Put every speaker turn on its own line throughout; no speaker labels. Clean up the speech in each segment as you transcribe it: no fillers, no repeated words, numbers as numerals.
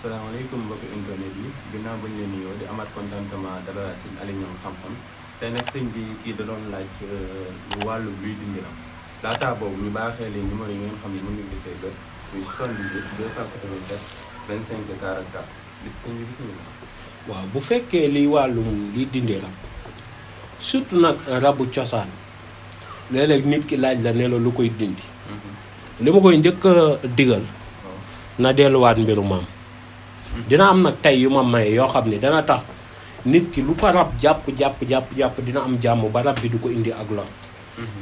salaamaaleykum mbokki internet yi ginnaaw bañ leen nuyoo di amaat contentement dalalaat seen Aliou Niang xam-xam tey nag sëñ bi kii da doon laaj wàllu luy dindi rab laataa boobu ñu baaxee leen numéro yi ngeen xam ne mën nga gisee ba muy 78 287 25 44 bis sëñ bi bisimilah.
waaw bu fekkee liy wàllum liy dindi rab surtout nag rabu cosaan léeg-léeg nit ki laaj la ne la lu koy dindi. li ma koy njëkk a digal na delluwaat mbiru maam. dina am nag tey yu ma may yoo xam ne dana tax nit ki lu ko rab jàpp dina am jàmm ba rab bi du ko indi ak lor.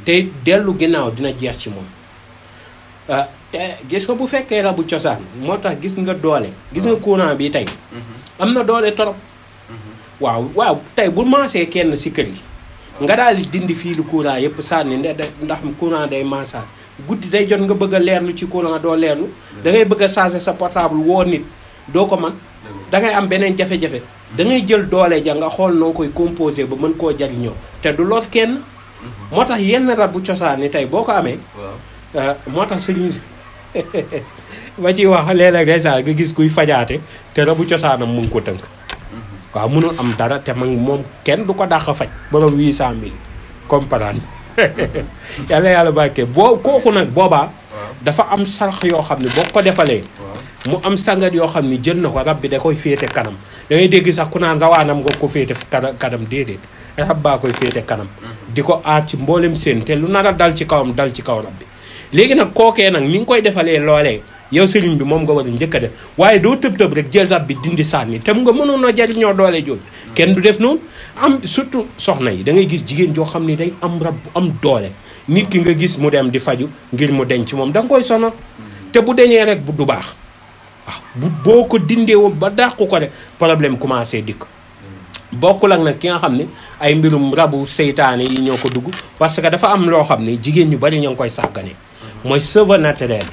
te dellu ginnaaw dina jeex ci moom. te gis nga bu fekkee rabu cosaan moo tax gis nga doole gis nga courant bi tey. am na doole torop. waaw tey bu maasee kenn si kër gi. nga daal di dindi fii lu courant yëpp sànni ndax courant day maasaat guddi day jot nga bëgg a leerlu ci courant doo leerlu. da ngay bëgg a charger sa portable woo nit doo ko man da ngay am beneen jafe-jafe. da ngay jël doole ja nga xool noo koy composé ba mën koo jariñoo te du lor kenn. moo tax yenn rabu cosaan ni tey boo ko amee. moo tax sëriñ ba ci wax léeg-léeg day saa nga gis kuy fajaate te rabu cosaanam mu ngi ko tënk. waaw mënul am dara te moom kenn du ko dàq faj borom 800000 comprendre yàlla barke kooku nag boobaa. dafa am sarax yoo xam ne boo ko defalee. mu am sangat yoo xam ne jël na ko rab bi da koy féete kanam da ngay dégg sax ku naan rawaanam nga ko féete kanam déedéet rab baa koy féete kanam. di ko aar ci mboolem seen te lu nar a dal ci kawam dal ci kaw rab bi. léegi nag kookee nag ni nga koy defalee loolee yow sëriñ bi moom nga war a njëkk a def waaye doo tëb rek jël rab bi dindi sànni te mu nga mënoon a jariñoo doole jooju. kenn du def noonu am surtout soxna yi da ngay gis jigéen joo xam ni day am rab bu am doole nit ki nga gis mu dem di faju ngir mu denc moom da nga koy sonal te bu deñee rek du baax waaw boo ko dindee woon ba dàqu ko rek problème commencé dikk. bokkul ak nag ki nga xam ne ay mbirum rabu seytaane yi ñoo ko dugg parce que dafa am loo xam ne jigéen ñu bari ñoo ngi koy sàggane mooy cheveux naturel.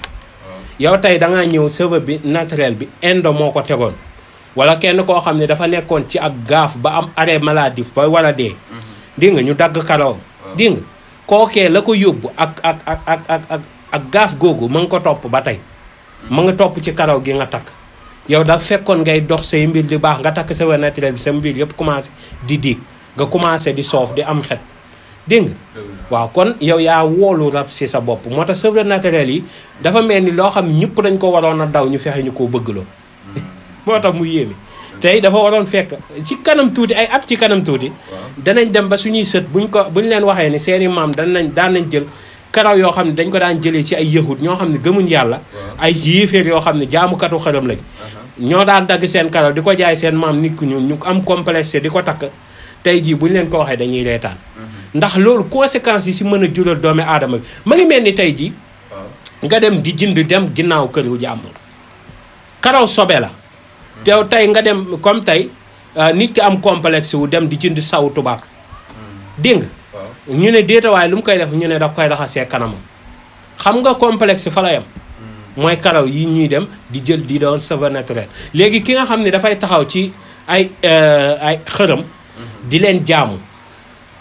yow tey da ngaa ñëw cheveux bi naturel bi indo moo ko tegoon wala kenn koo xam ne dafa nekkoon ci ak gaaf ba am arrêt maladif ba war a dee. dégg nga ñu dagg karawam. dégg nga kookee la ko yóbbu ak gaaf googu ma nga ko topp ba tey. ma nga topp ci karaw gi nga takk. yow da fekkoon ngay dox say mbir di baax nga takk cheveux naturel bi sa mbir yëpp commencé di diig nga commencé di soof di am xet. dégg nga waaw kon yow yaa woolu rab si sa bopp moo tax cheveux naturel yi dafa mel ni loo xam ne ñëpp dañ ko waroon a daw ñu fexe ñu koo bëggloo moo tax mu yéeme tey dafa waroon fekk ci kanam tuuti ay at ci kanam tuuti danañ dem ba suñuy sët buñ leen waxee ni seeni maam daan nañ jël karaw yoo xam ne dañ ko daan jëlee ci ay yahud ñoo xam ne gëmuñ yàlla ay yéeféer yoo xam ne jaamukatu xërëm lañ ñoo daan dagg seen karaw di ko jaay seen maam nit ku ñuul ñu am complexe di ko takk tey jii buñ leen ko waxee dañuy reetaan ndax loolu conséquences yi si mën a jural doomi aadama bi ma ngi mel ni tey jii nga dem di jënd dem ginnaaw kër gu jàmbur karaw sobe la teew tey nga dem comme tey nit ki am complexe wu dem di jënd saw tubaab dégg nga ñu ne déetawaay lu mu koy def ñu ne daf koy raxasee kanamam xam nga complexe fa la yam mooy karaw yi ñuy dem di jël di doon cheveux naturel léegi ki nga xam ne dafay taxaw ci ay xërëm di leen jaamu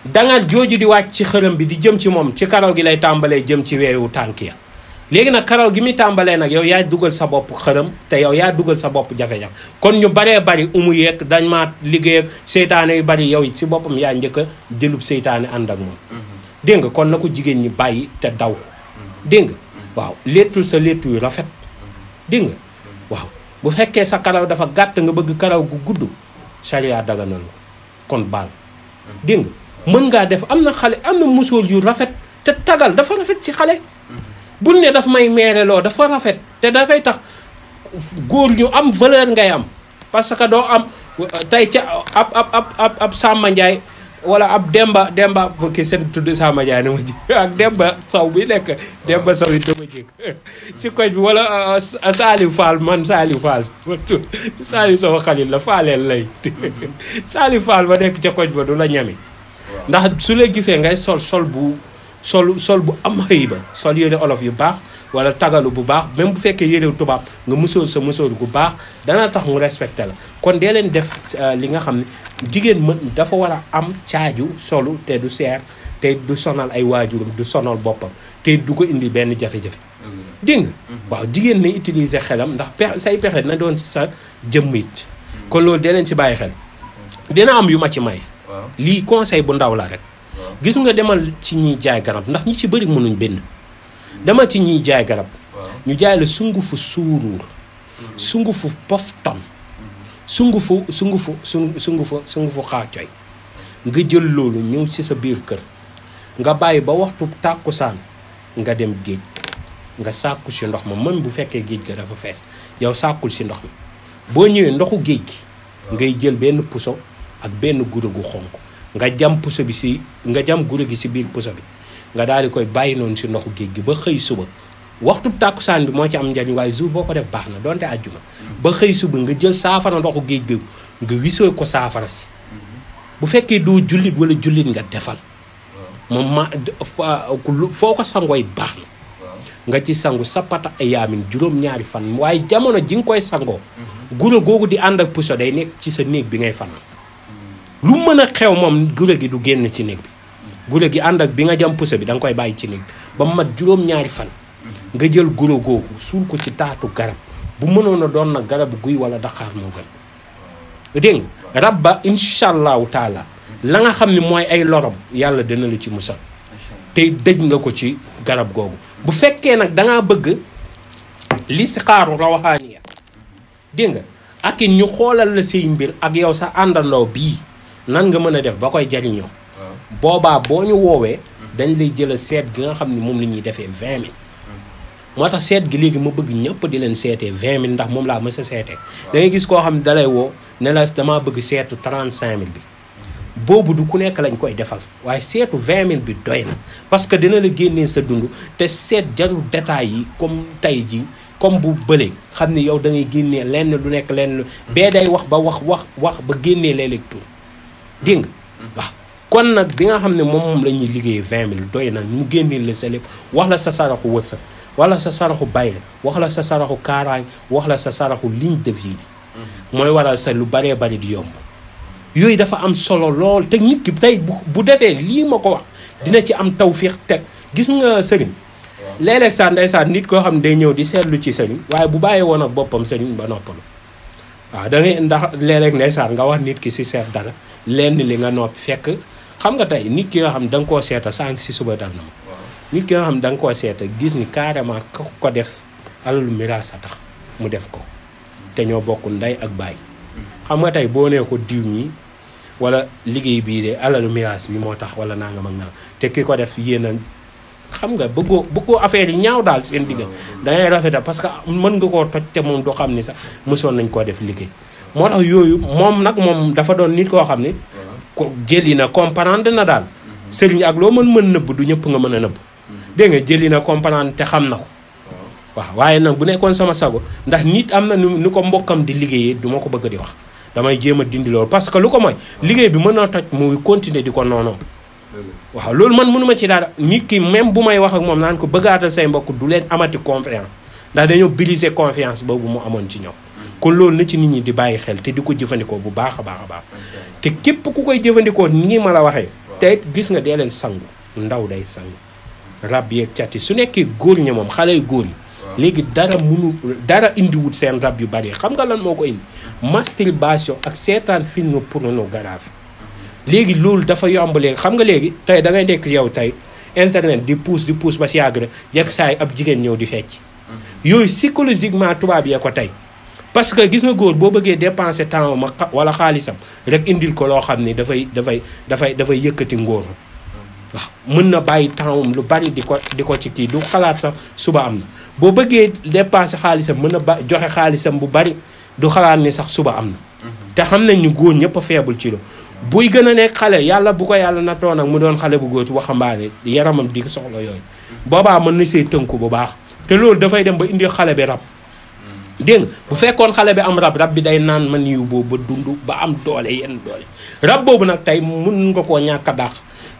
danga jooju di wàcc ci xërëm bi di jëm ci moom ci karaw gi lay tàmbalee jëm ci weewu tànk ya léegi nag karaw gi muy tàmbalee nag yow yaa dugal sa bopp xërëm te yow yaa dugal sa bopp jafe-jafe kon ñu baree bari umu yeeg dañ maa liggéey ak seytaane yu bari yow si boppam yaa njëkk a jëlub seytaane ànd ak moom dégg nga kon na ko jigéen ñi bàyyi te daw dégg nga waaw léttul sa léttu yu rafet dégg nga waaw bu fekkee sa karaw dafa gàtt nga bëgg karaw gu gudd sariya daganal kon baal dégg nga mën ngaa def am na xale am na musóor yu rafet te tagal dafa rafet ci xale bul ne daf may meereloo dafa rafet te dafay tax góor ñu am valeur ngay am parce que doo am tey ca ab Samba Ndiaye wala ab Demba ki seen tudd Samba Ndiaye na ma ji ak Demba Sow bi nekk Demba Sow yi dama jég si koñ bi wala Saliou Fall man Saliou Fall Saliou sama xalit la faaleel lay Saliou Fall ba nekk ca koñ ba du la ñami ndax su la gisee ngay sol bu am xëy ba sol yére olof yu baax wala tagalu bu baax même bu fekkee yére tubaab nga musóor sa musóor gu baax dana tax mu respecté la kon dee leen def li nga xam ne jigéen dafa war a am caaju solu te du seer te du sonal ay waajuram du sonal boppam te du ko indi benn jafe-jafe dégg nga waaw jigéen na utiliser xelam ndax say pexe na doon sa jëmm it kon loolu dinañ si bàyyi xel dina am yu ma ci may lii conseil bu ndaw la rek gis nga demal ci ñiy jaay garab ndax ñi ci bëri mënuñ bind demal ci ñiy jaay garab ñu jaay la sungufu suuruur sungufu pofton sungufu xaacoy nga jël loolu ñëw ci sa biir kër nga bàyyi ba waxtu tàkkusaan nga dem géej nga sàkku ci ndox ma même bu fekkee géej ga dafa fees yow sàkkul ci ndox mi boo ñëwee ndoxu géej gi ngay jël benn puso ak benn guro gu xonk nga jam puso bi ci nga jam guro gi ci biir puso bi nga daal di koy bàyyi noonu ci ndoxu géej gi ba xëy suba waxtu tàkkusaan bi moo ci am njariñ waaye jour boo ko def baax na donte àjjuma ba xëy suba nga jël saafara ndoxu géej gi nga wisoo ko saafara si bu fekkee doo jullit wala jullit nga defal moom foo ko sangooy baax na nga ci sangu sapata ay yaamin juróom-ñaari fan waaye jamono ji nga koy sangoo guro googu di ànd ak puso day nekk ci sa néeg bi ngay fanaan lu mën a xew moom guro gi du génn ci néeg bi guro gi ànd ak bi nga jam puso bi da nga koy bàyyi ci néeg bi ba mu mat juróom-ñaari fan nga jël guro googu suul ko ci taatu garab bu mënoon a doon nag garabu guy wala daxaar moo gën dégg nga rab ba incha allahu taala la nga xam ne mooy ay lorom yàlla dina la ci musal te dëj nga ko ci garab googu bu fekkee nag dangaa bëgg li si xaaru rawaxaaniya dégg nga ak it ñu xoolal la say mbir ak yow sa àndandoo bii nan nga mën a def ba koy jariñoo boobaa boo ñu woowee dañ lay jël seet gi nga xam ne moom la ñuy defee 20 000 moo tax seet gi léegi ma bëgg ñëpp di leen seetee 20 000 ndax moom laa mës a seetee da ngay gis koo xam ne dalay woo ne la damaa bëgg seetu 35 000 bi boobu du ku nekk lañ koy defal waaye seetu 20 000 bi doy na parce que dina la génnee sa dund te seet jarul détails yi comme tey ji comme bu bële xam ni yow da ngay génnee lenn lu nekk lenn bee day wax ba wax ba génnee léeg-léeg tur dégg nga waaw kon nag bi nga xam ne moom la ñuy liggéeyee 20 000 doy na mu génnee la sa lépp wax la sa saraxu wërsëg wala sa saraxu bayre wax la sa saraxu kaaraay wax la sa saraxu ligne de vie mooy waral sa lu baree bari di yomb yooyu dafa am solo lool te nit ki tey bu defee lii ma ko wax dina ci am tawfiix teg gis nga sëriñ léeg-léeg saa ndeysaan nit koo xam ne day ñëw di seetlu ci sëriñ waaye bu bàyyi woon ak boppam sëriñ ba noppalu waaw da ngay ndax léeg-léeg ndeysaan nga wax nit ki si seet dara lenn li nga noppi fekk xam nga tey nit ki nga xam da nga koo seeta sànq si suba dal na ma nit ki nga xam da nga koo seeta gis ni carrément ko def alalu miraas a tax mu def ko te ñoo bokk ndey ak baay xam nga tey boo nee ko diw ñi wala liggéey bii de alalu miraas bi moo tax wala nangam ak nangam te ki ko def yéen a xam nga bëggoo affaire yi ñaaw daal seen digga dangay rafeta parce que mën nga koo toj te moom du xam ni sax mësoon nañ koo def liggéey moo tax yooyu moom nag moom dafa doon nit koo xam ne ko jëli na comprendre na daal sëriñ ak loo mën nëbb du ñëpp nga mën a nëbb dégg nga jëli na comprendre te xam na ko waaw waaye nag bu nekkoon sama sago ndax nit am na nu ko mbokkam di liggéeyee du ma ko bëgg di wax damay jéem a dindi loolu parce que lu ko mooy liggéey bi mën na toj muy continuer di ko noonu waaw loolu man mënuma ci dara nit ki même bu may wax ak moom naan ko bëggaatal say mbokk du leen amati confiance ndax dañoo briser confiance boobu mu amoon ci ñoom kon loolu na ci nit ñi di bàyyi xel te di ko jëfandikoo bu baax a baax te képp ku koy jëfandikoo ni ma la waxee te gis nga dee leen sangu ndaw day sangu rab yeeg cati su nekkee góor ñi moom xale yu góor yi léegi dara indiwut seen rab yu bari xam nga lan moo ko indi masturbation ak seetaan film pornographe léegi loolu dafa yomb léegi xam nga léegi tey da ngay nekk yow tey internet di pousse ba si yàgg rek jekk saay ab jigéen ñëw di fecc yooyu psychologiquement tubaab yee ko tey parce que gis nga góor boo bëggee dépenser temps ma wala xaalisam rek indil ko loo xam ni dafay yëkkati ngóor waaw mën na bàyyi temps lu bari di ko ci kii du xalaat sax suba am na boo bëggee dépenser xaalisam mën na joxe xaalisam bu bari du xalaat ni sax suba am na te xam nañ ni góor ñëpp a faible ci lo buy gën a nekk xale yàlla bu ko yàlla nattoon ak mu doon xale bu góor ci waxambaane yaramam di soxla yooyu boobaa mën na see tënku bu baax te loolu dafay dem ba indi xale bi rab dégg nga bu fekkoon xale bi am rab bi day naan man yu boobu ba dund ba am doole yenn doole rab boobu nag tey mun nga koo ñàkk a dàq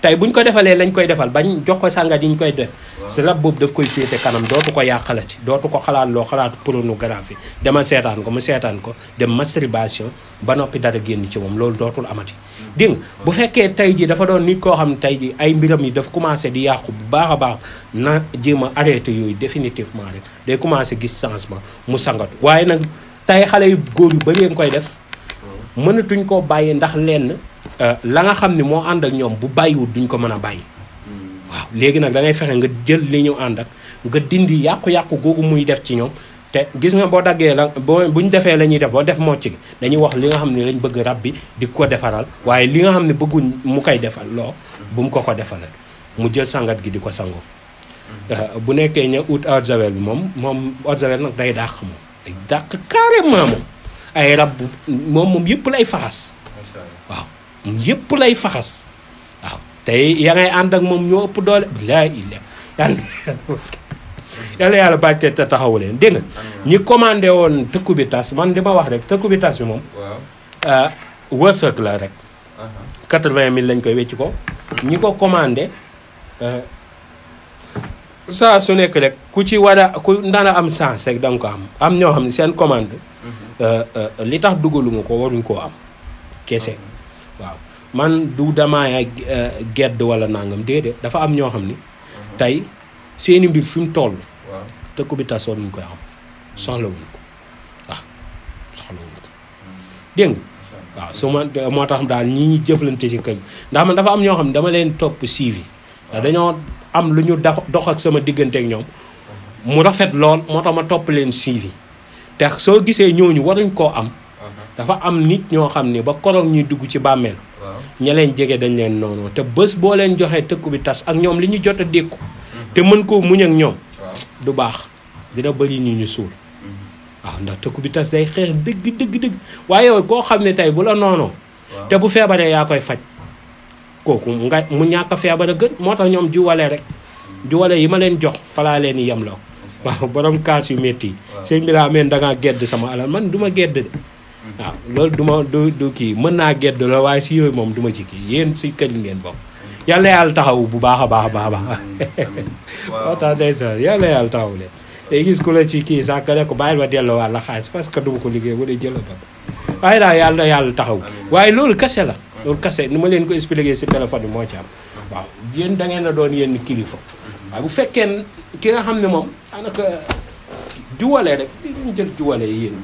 tey buñ ko defalee lañ koy defal bañ jox ko sàngat yi ñu koy def si rab boobu daf koy féete kanam dootu ko yàqalati dootu ko xalaat loo xalaatu pornographie dama seetaan ko mu seetaan ko dem masturbation ba noppi dara génn ci moom loolu dootul amati dégg nga bu fekkee tey ji dafa doon nit koo xam ne tey ji ay mbiram yi dafa commencé di yàqu bu baax a baax na jéem a arrêté yooyu définitivement rek day commencé gis changement mu sangatu waaye nag tey xale yu góor yu bari nga koy def mënatuñ koo bàyyi ndax lenn la nga xam ne moo ànd ak ñoom bu bàyyiwut duñ ko mën a bàyyi waaw léegi nag da ngay fexe nga jël li ñu ànd ak nga dindi yàqu-yàqu googu muy def ci ñoom te gis nga boo daggee la buñ defee la ñuy def boo def mocc gi dañuy wax li nga xam ne lañ bëgg rab bi di ko defaral waaye li nga xam ne bëgguñ mu koy defal loo bu mu ko defalal mu jël sangat gi di ko sangoo bu nekkee ña ut eau de javel bi moom eau de javel nag day dàq moom day dàq carrément moom ay rab moom yëpp lay faxas waaw moom yëpp lay faxas waaw tey ya ngay ànd ak moom ñoo ëpp doole laa illa yàlla bàjte te taxawu leen dégg nga ñi commandé woon tëkku bi tas man li ma wax rek tëkku bi tas bi moom wërsëg la rek 80 000 lañ koy wecc ko ñi ko commandé saa su nekk rek ku ci war a ku ndana am sens rek danga ko am ñoo xam ne seen commande li tax dugaluma ko waruñ koo am kese waaw man du damaay gedd wala nangam déedéet dafa am ñoo xam ni tey seeni mbir fi mu toll tëkku bi tas waruñ koy am soxlawuñ ko waaw soxlawuñ ko dégg nga waaw su ma moo tax daal ñi ñuy jëflante ci kër ndax man dafa am ñoo xam ne dama leen topp suivi ndax dañoo am lu ñu dox ak sama diggante ak ñoom mu rafet lool moo tax ma topp leen suivi te soo gisee ñooñu waruñ koo am dafa am nit ñoo xam ne ba koroog ñuy dugg ci bàmmeel ña leen jege dañ leen noonu te bés boo leen joxee tëkku bi tas ak ñoom li ñu jot a dékku te mën koo muñ ak ñoom du baax dina bëri ñu suul waaw ndax tëkku bi tas day xeex dëgg waaye yow koo xam ne tey bu la noonoo te bu feebaree yaa koy faj kooku nga mu ñàkk a feebar a gën moo tax ñoom juwale rek juwale yi ma leen jox falaa leen i yemloo waaw borom kaas yu métti yi sëñ bi daa mel dangaa gedd sama alal man du ma gedd de waaw loolu du kii mën naa gedd la waaye si yooyu moom du ma ci kii yéen si kër ngeen bokk yàlla yàlla taxaw bu baax a baax moo tax ndeysaan yàlla taxaw leen day gis ku la ci kii sax ka ne ko bàyyil ma delloo wàlla xaalis parce que duma ko liggéey bu dee jël ba waaye daal yàlla taxaw waaye loolu kese la loolu kese ni ma leen ko expliqué si téléphone bi moo ci am waaw yéen da ngeen a doon yenn kilifa waaye bu fekkee ki nga xam ne moom daanaka juwalee rek di ñu jël juwalee yéen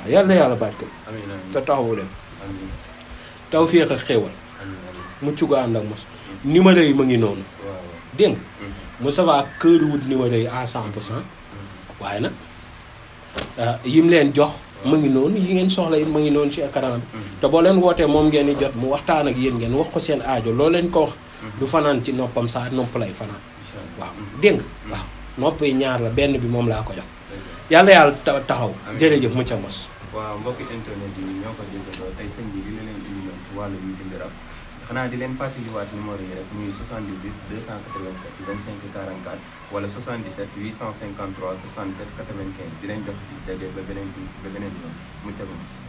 waaw yàlla barke te taxawu leen taw féex ak xéewal mucc gu ànd ak mos numéro yi ma ngi noonu dégg nga Moussa kër wut numéro yi à 100% waaye nag yim leen jox ma ngi noonu yi ngeen soxla it ma ngi noonu ci écran bi te boo leen wootee moom ngeen di jot mu waxtaan ak yéen ngeen wax ko seen aajo loo leen ko wax du fanaan ci noppam saa nopp lay fanaan waaw dégg nga waaw nopp yi ñaar la benn bi moom laa ko jox yàlla taxaw jërëjëf mu ca mos.
waaw mbokki internet yi ñoo ko jëndoo tey sëñ bi li la leen indi loon si wàllu yu dindi rab xanaa di leen fàttaliwaat numéro yi rek muy 78 287 25 44 wala 77 853 67 95 di leen jox daje ba beneen yoon mu ca mos.